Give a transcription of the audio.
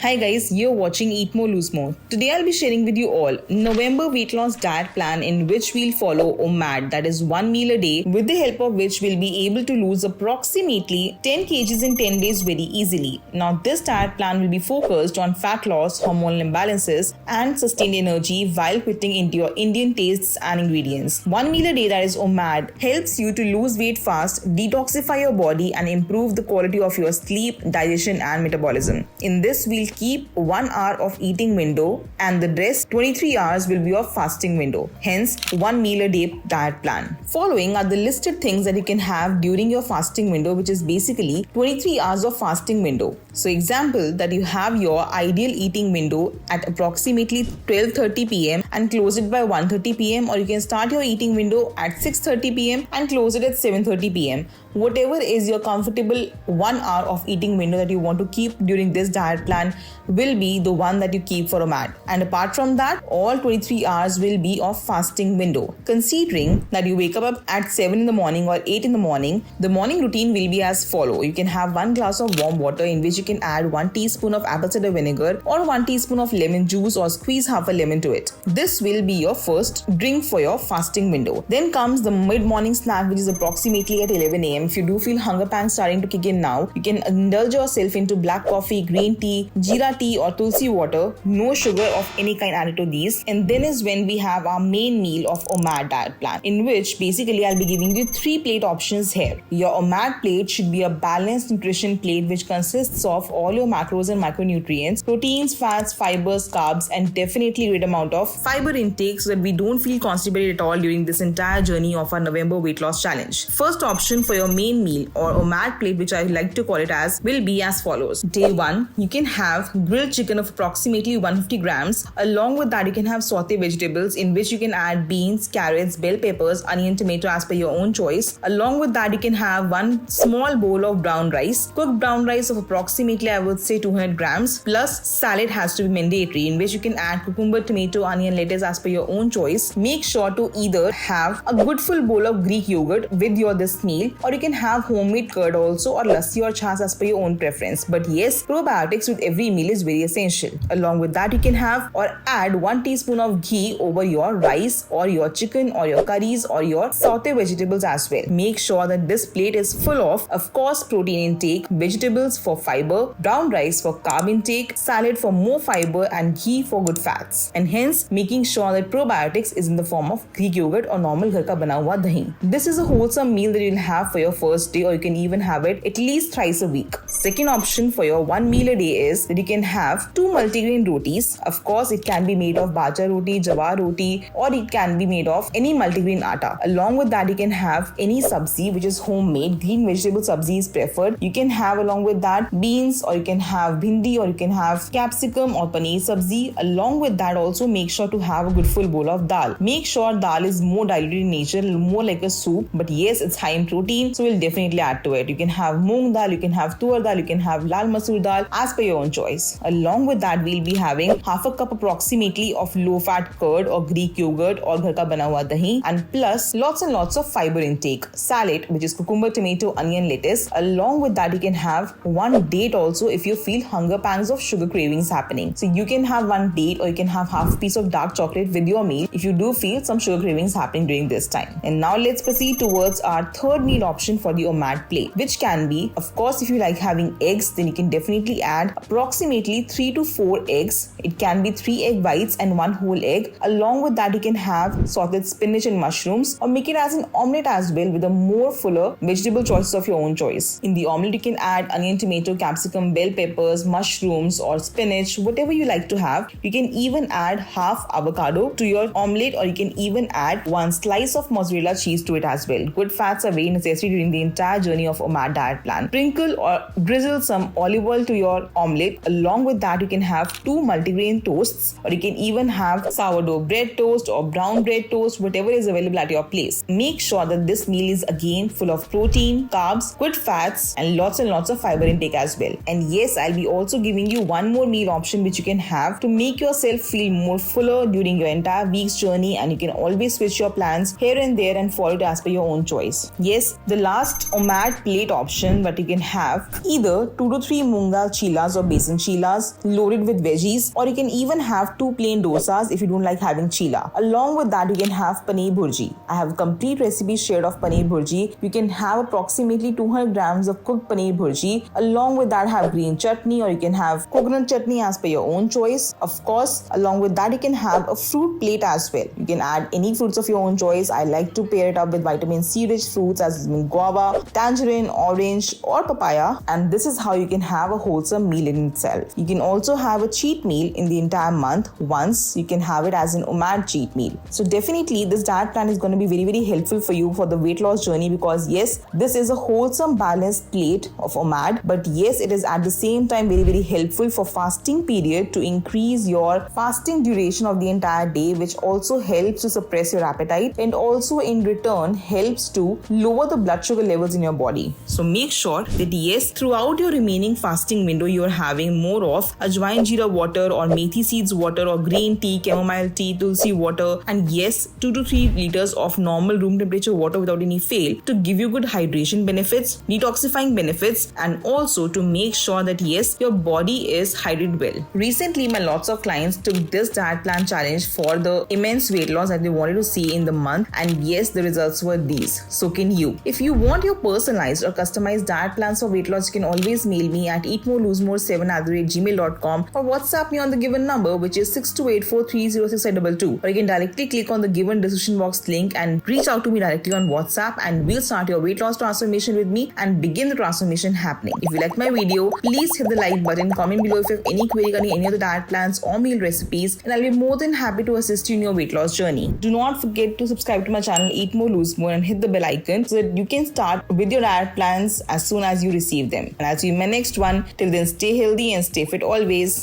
Hi guys, you're watching Eat More Lose More. Today I'll be sharing with you all November weight loss diet plan in which we'll follow OMAD, that is one meal a day, with the help of which we'll be able to lose approximately 10 kgs in 10 days very easily. Now this diet plan will be focused on fat loss, hormonal imbalances and sustained energy while fitting into your Indian tastes and ingredients. One meal a day, that is OMAD, helps you to lose weight fast, detoxify your body and improve the quality of your sleep, digestion and metabolism. In this we'll keep 1 hour of eating window and the rest 23 hours will be your fasting window. Hence, one meal a day diet plan. Following are the listed things that you can have during your fasting window, which is basically 23 hours of fasting window. So example that you have your ideal eating window at approximately 12:30 pm and close it by 1:30 pm, or you can start your eating window at 6:30 pm and close it at 7:30 pm. Whatever is your comfortable 1 hour of eating window that you want to keep during this diet plan will be the one that you keep for OMAD. And apart from that, all 23 hours will be of fasting window. Considering that you wake up at 7 in the morning or 8 in the morning, the morning routine will be as follow. You can have 1 glass of warm water in which you can add 1 teaspoon of apple cider vinegar or 1 teaspoon of lemon juice or squeeze half a lemon to it. This will be your first drink for your fasting window. Then comes the mid-morning snack, which is approximately at 11 am. If you do feel hunger pangs starting to kick in now, you can indulge yourself into black coffee, green tea, jeera tea or tulsi water. No sugar of any kind added to these. And then is when we have our main meal of OMAD diet plan, in which basically I'll be giving you 3 plate options here. Your OMAD plate should be a balanced nutrition plate which consists of all your macros and micronutrients, proteins, fats, fibers, carbs and definitely great amount of fiber intake so that we don't feel constipated at all during this entire journey of our November weight loss challenge. First option for your main meal or OMAD plate, which I like to call it as, will be as follows. Day 1, you can have grilled chicken of approximately 150 grams. Along with that, you can have sauté vegetables in which you can add beans, carrots, bell peppers, onion, tomato as per your own choice. Along with that, you can have 1 small bowl of brown rice, cooked brown rice of approximately I would say 200 grams, plus salad has to be mandatory in which you can add cucumber, tomato, onion, lettuce as per your own choice. Make sure to either have a good full bowl of Greek yogurt with your this meal, or you can have homemade curd also, or lassi or chas as per your own preference. But yes, probiotics with every meal is very essential. Along with that, you can have or add 1 teaspoon of ghee over your rice or your chicken or your curries or your sauté vegetables as well. Make sure that this plate is full of course, protein intake, vegetables for fiber, brown rice for carb intake, salad for more fiber and ghee for good fats. And hence, making sure that probiotics is in the form of Greek yogurt or normal ghar ka bana hua dahi. This is a wholesome meal that you'll have for your first day, or you can even have it at least thrice a week. Second option for your one meal a day is that you can have 2 multigrain rotis. Of course, it can be made of bajra roti, jawar roti, or it can be made of any multigrain atta. Along with that, you can have any sabzi which is homemade. Green vegetable sabzi is preferred. You can have along with that beans, or you can have bhindi, or you can have capsicum or paneer sabzi. Along with that, also make sure to have a good full bowl of dal. Make sure dal is more diluted in nature, more like a soup, but yes, it's high in protein, so we'll definitely add to it. You can have moong dal, you can have tur dal, you can have lal masoor dal as per your own choice. Along with that, we'll be having half a cup approximately of low fat curd or Greek yogurt or ghar ka bana hua dahi, and plus lots and lots of fiber intake. Salad, which is cucumber, tomato, onion, lettuce. Along with that, you can have 1 date also if you feel hunger pangs of sugar cravings happening. So you can have 1 date, or you can have half a piece of dark chocolate with your meal if you do feel some sugar cravings happening during this time. And now let's proceed towards our third meal option for the OMAD plate, which can be, of course, if you like having eggs, then you can definitely add approximately 3 to 4 eggs. It can be 3 egg whites and 1 whole egg. Along with that, you can have sauteed spinach and mushrooms, or make it as an omelette as well with a more fuller vegetable choices of your own choice. In the omelette, you can add onion, tomato, capsicum, bell peppers, mushrooms or spinach, whatever you like to have. You can even add half avocado to your omelette, or you can even add 1 slice of mozzarella cheese to it as well. Good fats are very necessary during the entire journey of OMAD diet plan. Sprinkle or drizzle some olive oil to your omelette. Along with that, you can have 2 multigrain toasts, or you can even have sourdough bread toast or brown bread toast, whatever is available at your place. Make sure that this meal is again full of protein, carbs, good fats and lots of fiber intake as well. well. And yes, I'll be also giving you one more meal option which you can have to make yourself feel more fuller during your entire week's journey, and you can always switch your plans here and there and follow it as per your own choice. Yes, the last OMAD plate option that you can have either 2 to 3 moong dal chilas or besan chilas loaded with veggies, or you can even have 2 plain dosas if you don't like having chila. Along with that, you can have paneer bhurji. I have a complete recipe shared of paneer bhurji. You can have approximately 200 grams of cooked paneer bhurji. Along with that, have green chutney, or you can have coconut chutney as per your own choice. Of course, along with that, you can have a fruit plate as well. You can add any fruits of your own choice. I like to pair it up with vitamin C rich fruits as guava, tangerine, orange, or papaya. And this is how you can have a wholesome meal in itself. You can also have a cheat meal in the entire month once. You can have it as an OMAD cheat meal. So definitely this diet plan is going to be very, very helpful for you for the weight loss journey, because yes, this is a wholesome balanced plate of OMAD, but yes, it is at the same time very, very helpful for fasting period to increase your fasting duration of the entire day, which also helps to suppress your appetite and also in return helps to lower the blood sugar levels in your body. So make sure that yes, throughout your remaining fasting window, you are having more of ajwain jeera water or methi seeds water or green tea, chamomile tea, tulsi water, and yes, 2 to 3 liters of normal room temperature water without any fail to give you good hydration benefits, detoxifying benefits, and also to make sure that yes, your body is hydrated well. Recently, my lots of clients took this diet plan challenge for the immense weight loss that they wanted to see in the month, and yes, the results were these. So can you. If you want your personalized or customized diet plans for weight loss, you can always mail me at eatmoreloosemore7@gmail.com or WhatsApp me on the given number, which is 6284306522, or you can directly click on the given description box link and reach out to me directly on WhatsApp, and we'll start your weight loss transformation with me and begin the transformation happening. If you like my video, please hit the like button, comment below if you have any query regarding any of the diet plans or meal recipes, and I'll be more than happy to assist you in your weight loss journey. Do not forget to subscribe to my channel Eat More Lose More and hit the bell icon so that you can start with your diet plans as soon as you receive them. And I'll see you in my next one. Till then, stay healthy and stay fit always.